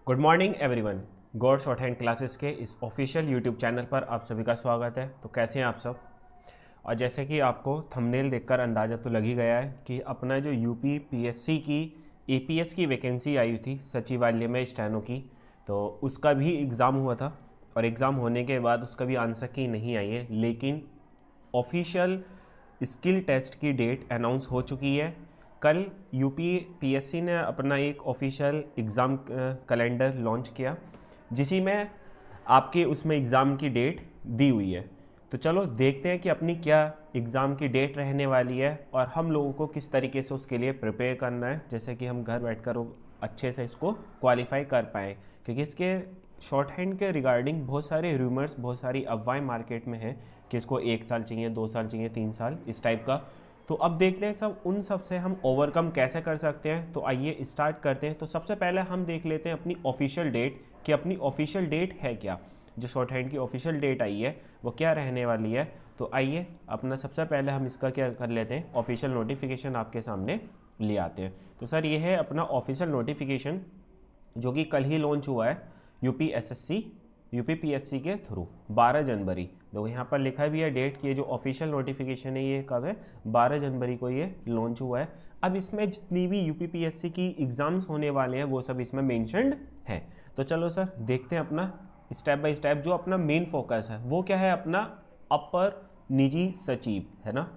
Good morning everyone. Gaur shorthand classes के इस official YouTube channel पर आप सभी का स्वागत है। तो कैसे हैं आप सब? और जैसे कि आपको थंबनेल देखकर अंदाज़ा तो लग ही गया है कि अपना जो यूपी पीएससी की एपीएस की वैकेंसी आई थी सचिवालय में स्टेनो की, तो उसका भी एग्ज़ाम हुआ था और एग्ज़ाम होने के बाद उसका भी आंसर की नहीं आई है, लेकिन ऑफिशियल स्किल टेस्ट की डेट अनाउंस हो चुकी है। कल यूपी पीएससी ने अपना एक ऑफिशियल एग्ज़ाम कैलेंडर लॉन्च किया, जिसी में आपके उसमें एग्ज़ाम की डेट दी हुई है। तो चलो देखते हैं कि अपनी क्या एग्ज़ाम की डेट रहने वाली है और हम लोगों को किस तरीके से उसके लिए प्रिपेयर करना है, जैसे कि हम घर बैठकर अच्छे से इसको क्वालिफाई कर पाएँ। क्योंकि इसके शॉर्ट हैंड के रिगार्डिंग बहुत सारे रूमर्स, बहुत सारी अफवाहें मार्केट में हैं कि इसको 1 साल चाहिए, 2 साल चाहिए, 3 साल, इस टाइप का। तो अब देखते हैं सब उन सब से हम ओवरकम कैसे कर सकते हैं। तो आइए स्टार्ट करते हैं। तो सबसे पहले हम देख लेते हैं अपनी ऑफिशियल डेट कि अपनी ऑफिशियल डेट है क्या। जो शॉर्ट हैंड की ऑफिशियल डेट आई है वो क्या रहने वाली है। तो आइए अपना सबसे पहले हम इसका क्या कर लेते हैं, ऑफिशियल नोटिफिकेशन आपके सामने ले आते हैं। तो सर ये है अपना ऑफिशियल नोटिफिकेशन जो कि कल ही लॉन्च हुआ है यूपी एसएससी यूपी पीएससी के थ्रू 12 जनवरी। देखो यहाँ पर लिखा भी है डेट की, ये जो ऑफिशियल नोटिफिकेशन है ये कब है, 12 जनवरी को ये लॉन्च हुआ है। अब इसमें जितनी भी यूपी पीएससी की एग्ज़ाम्स होने वाले हैं वो सब इसमें मेंशन्ड है। तो चलो सर देखते हैं अपना स्टेप बाय स्टेप। जो अपना मेन फोकस है वो क्या है, अपना अपर निजी सचिव है ना,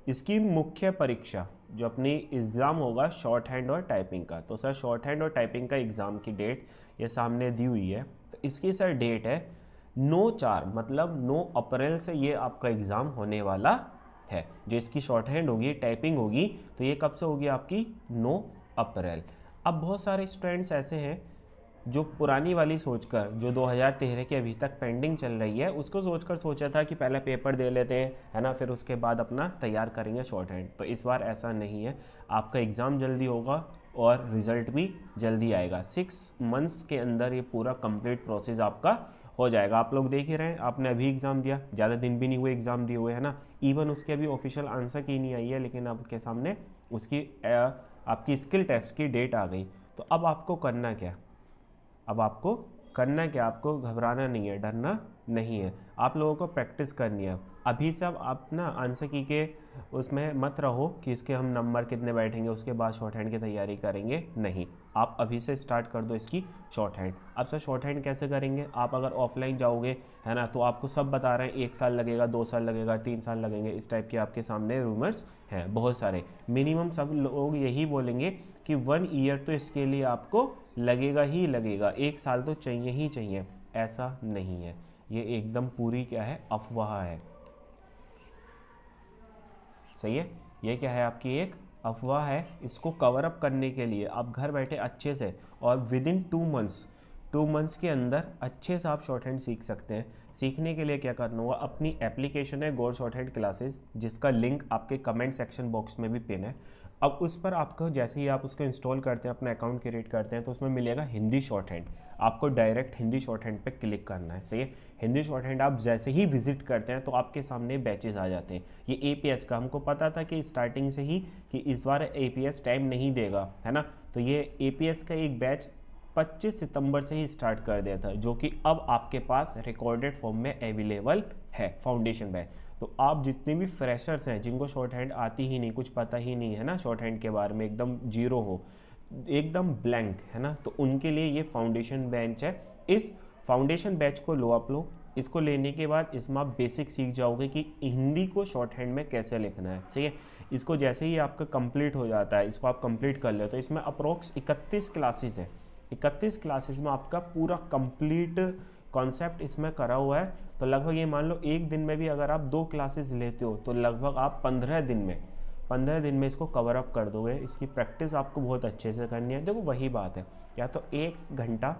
इसकी मुख्य परीक्षा जो अपनी एग्ज़ाम होगा शॉर्ट हैंड और टाइपिंग का। तो सर शॉर्ट हैंड और टाइपिंग का एग्ज़ाम की डेट ये सामने दी हुई है। तो इसकी सर डेट है 9/4, मतलब 9 अप्रैल से ये आपका एग्ज़ाम होने वाला है। जो इसकी शॉर्ट हैंड होगी, टाइपिंग होगी, तो ये कब से होगी आपकी 9 अप्रैल। अब बहुत सारे स्टूडेंट्स ऐसे हैं जो पुरानी वाली सोचकर, जो 2013 की अभी तक पेंडिंग चल रही है, उसको सोचकर सोचा था कि पहले पेपर दे लेते हैं है ना, फिर उसके बाद अपना तैयार करेंगे शॉर्ट हैंड। तो इस बार ऐसा नहीं है, आपका एग्ज़ाम जल्दी होगा और रिज़ल्ट भी जल्दी आएगा। 6 मंथ्स के अंदर ये पूरा कंप्लीट प्रोसेस आपका हो जाएगा। आप लोग देख ही रहे हैं, आपने अभी एग्ज़ाम दिया, ज़्यादा दिन भी नहीं हुए एग्ज़ाम दिए हुए है ना। इवन उसके अभी ऑफिशियल आंसर की नहीं आई है, लेकिन आपके सामने उसकी आपकी स्किल टेस्ट की डेट आ गई। तो अब आपको करना क्या, अब आपको करना क्या, आपको घबराना नहीं है, डरना नहीं है, आप लोगों को प्रैक्टिस करनी है। अभी से अब आप ना आंसर की के उसमें मत रहो कि इसके हम नंबर कितने बैठेंगे उसके बाद शॉर्ट हैंड की तैयारी करेंगे, नहीं। आप अभी से स्टार्ट कर दो इसकी शॉर्ट हैंड। अब सर शॉर्ट हैंड कैसे करेंगे, आप अगर ऑफलाइन जाओगे है ना, तो आपको सब बता रहे हैं 1 साल लगेगा, 2 साल लगेगा, 3 साल लगेंगे, इस टाइप के आपके सामने रूमर्स हैं बहुत सारे। मिनिमम सब लोग यही बोलेंगे कि 1 ईयर तो इसके लिए आपको लगेगा ही लगेगा, 1 साल तो चाहिए ही चाहिए। ऐसा नहीं है, ये एकदम पूरी क्या है, अफवाह है। सही है, ये क्या है आपकी एक अफवाह है। इसको कवर अप करने के लिए आप घर बैठे अच्छे से और विद इन 2 मंथ्स के अंदर अच्छे से आप शॉर्ट हैंड सीख सकते हैं। सीखने के लिए क्या करना होगा, अपनी एप्लीकेशन है गौर शॉर्ट हैंड क्लासेस, जिसका लिंक आपके कमेंट सेक्शन बॉक्स में भी पिन है। अब उस पर आपको जैसे ही आप उसको इंस्टॉल करते हैं, अपना अकाउंट क्रिएट करते हैं, तो उसमें मिलेगा हिंदी शॉर्ट हैंड। आपको डायरेक्ट हिंदी शॉर्ट हैंड पे क्लिक करना है। सही है, हिंदी शॉर्ट हैंड आप जैसे ही विजिट करते हैं तो आपके सामने बैचेस आ जाते हैं। ये एपीएस का हमको पता था कि स्टार्टिंग से ही कि इस बार एपीएस टाइम नहीं देगा है ना, तो ये एपीएस का एक बैच 25 सितंबर से ही स्टार्ट कर दिया था, जो कि अब आपके पास रिकॉर्डेड फॉर्म में अवेलेबल है, फाउंडेशन बैच। तो आप जितने भी फ्रेशर्स हैं जिनको शॉर्ट हैंड आती ही नहीं, कुछ पता ही नहीं है ना शॉर्ट हैंड के बारे में, एकदम जीरो हो, एकदम ब्लैंक है ना, तो उनके लिए ये फाउंडेशन बैच है। इस फाउंडेशन बैच को लो आप लोग। इसको लेने के बाद इसमें आप बेसिक सीख जाओगे कि हिंदी को शॉर्ट हैंड में कैसे लिखना है। ठीक है, इसको जैसे ही आपका कंप्लीट हो जाता है, इसको आप कंप्लीट कर ले, तो इसमें अप्रोक्स 31 क्लासेस है। 31 क्लासेस में आपका पूरा कंप्लीट कॉन्सेप्ट इसमें करा हुआ है। तो लगभग ये मान लो एक दिन में भी अगर आप 2 क्लासेस लेते हो तो लगभग आप 15 दिन में इसको कवर अप कर दोगे। इसकी प्रैक्टिस आपको बहुत अच्छे से करनी है। देखो वही बात है, या तो 1 घंटा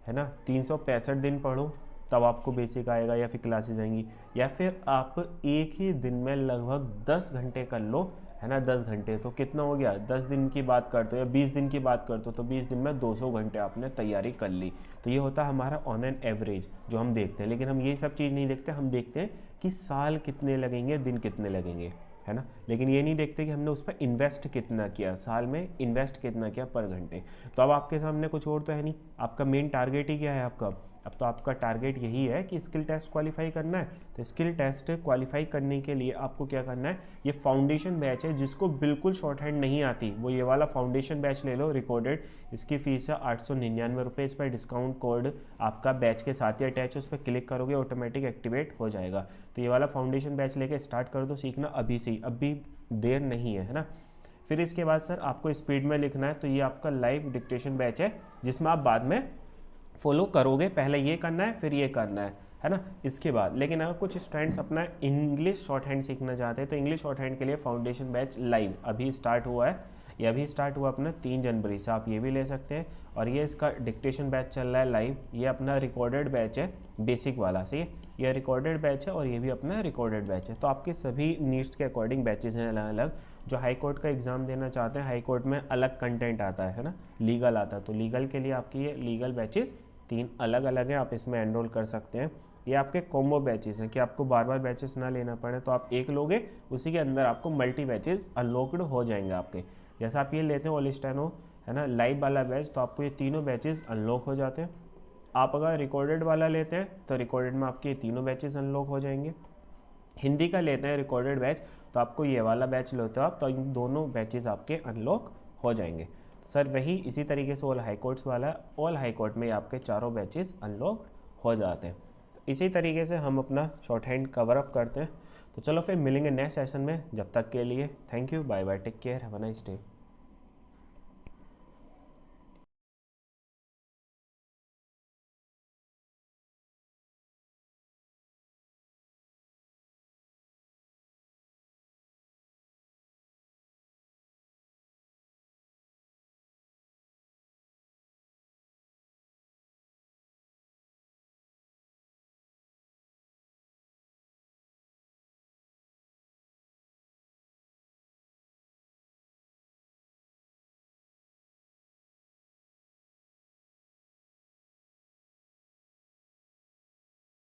है ना, 365 दिन पढ़ो तब आपको बेसिक आएगा या फिर क्लासेस आएंगी, या फिर आप एक ही दिन में लगभग 10 घंटे कर लो है ना। 10 घंटे तो कितना हो गया, 10 दिन की बात करते हो या 20 दिन की बात करते हो तो 20 दिन में 200 घंटे आपने तैयारी कर ली। तो ये होता है हमारा ऑन एन एवरेज जो हम देखते हैं। लेकिन हम ये सब चीज़ नहीं देखते, हम देखते हैं कि साल कितने लगेंगे, दिन कितने लगेंगे। है ना। लेकिन ये नहीं देखते कि हमने उस पर इन्वेस्ट कितना किया, साल में इन्वेस्ट कितना किया पर घंटे। तो अब आपके सामने कुछ और तो है नहीं, आपका मेन टारगेट ही क्या है आपका, अब तो आपका टारगेट यही है कि स्किल टेस्ट क्वालिफाई करना है। तो स्किल टेस्ट क्वालिफाई करने के लिए आपको क्या करना है, ये फाउंडेशन बैच है, जिसको बिल्कुल शॉर्ट हैंड नहीं आती वो ये वाला फाउंडेशन बैच ले लो रिकॉर्डेड। इसकी फ़ीस है 899 रुपये। इस पर डिस्काउंट कोड आपका बैच के साथ ही अटैच है, उस पर क्लिक करोगे ऑटोमेटिक एक्टिवेट हो जाएगा। तो ये वाला फाउंडेशन बैच लेके स्टार्ट कर दो सीखना अभी से ही, अभी देर नहीं है ना। फिर इसके बाद सर आपको स्पीड में लिखना है, तो ये आपका लाइव डिक्टेशन बैच है, जिसमें आप बाद में फॉलो करोगे, पहले ये करना है फिर ये करना है ना, इसके बाद। लेकिन अगर कुछ स्टूडेंट्स अपना इंग्लिश शॉर्ट हैंड सीखना चाहते हैं तो इंग्लिश शॉर्ट हैंड के लिए फाउंडेशन बैच लाइव अभी स्टार्ट हुआ है, ये अभी स्टार्ट हुआ अपना 3 जनवरी से, आप ये भी ले सकते हैं। और ये इसका डिक्टेशन बैच चल रहा है लाइव, ये अपना रिकॉर्डेड बैच है बेसिक वाला, सही है, ये रिकॉर्डेड बैच है और ये भी अपना रिकॉर्डेड बैच है। तो आपके सभी नीड्स के अकॉर्डिंग बैचेस हैं अलग अलग। जो हाई कोर्ट का एग्ज़ाम देना चाहते हैं, हाई कोर्ट में अलग कंटेंट आता है ना, लीगल आता है, तो लीगल के लिए आपकी ये लीगल बैचेस 3 अलग अलग हैं, आप इसमें एनरोल कर सकते हैं। ये आपके कॉम्बो बैचेस हैं कि आपको बार बार बैचेस ना लेना पड़े, तो आप एक लोगे उसी के अंदर आपको मल्टी बैचेस अनलॉक्ड हो जाएंगे आपके। जैसा आप ये लेते हैं ऑल स्टेनो है ना लाइव वाला बैच, तो आपको ये तीनों बैचेस अनलॉक हो जाते हैं। आप अगर रिकॉर्डेड वाला लेते हैं तो रिकॉर्डेड में आपके तीनों बैचेस अनलॉक हो जाएंगे। हिंदी का लेते हैं रिकॉर्डेड बैच तो आपको ये वाला बैच लेते हो आप, तो इन दोनों बैचेस आपके अनलॉक हो जाएंगे। सर वही इसी तरीके से ऑल हाई कोर्ट्स वाला है, ऑल हाई कोर्ट में आपके चारों बैचेस अनलॉक हो जाते हैं। इसी तरीके से हम अपना शॉर्ट हैंड कवर अप करते हैं। तो चलो फिर मिलेंगे नेक्स्ट सेशन में, जब तक के लिए thank you, bye bye, take care, have a nice day.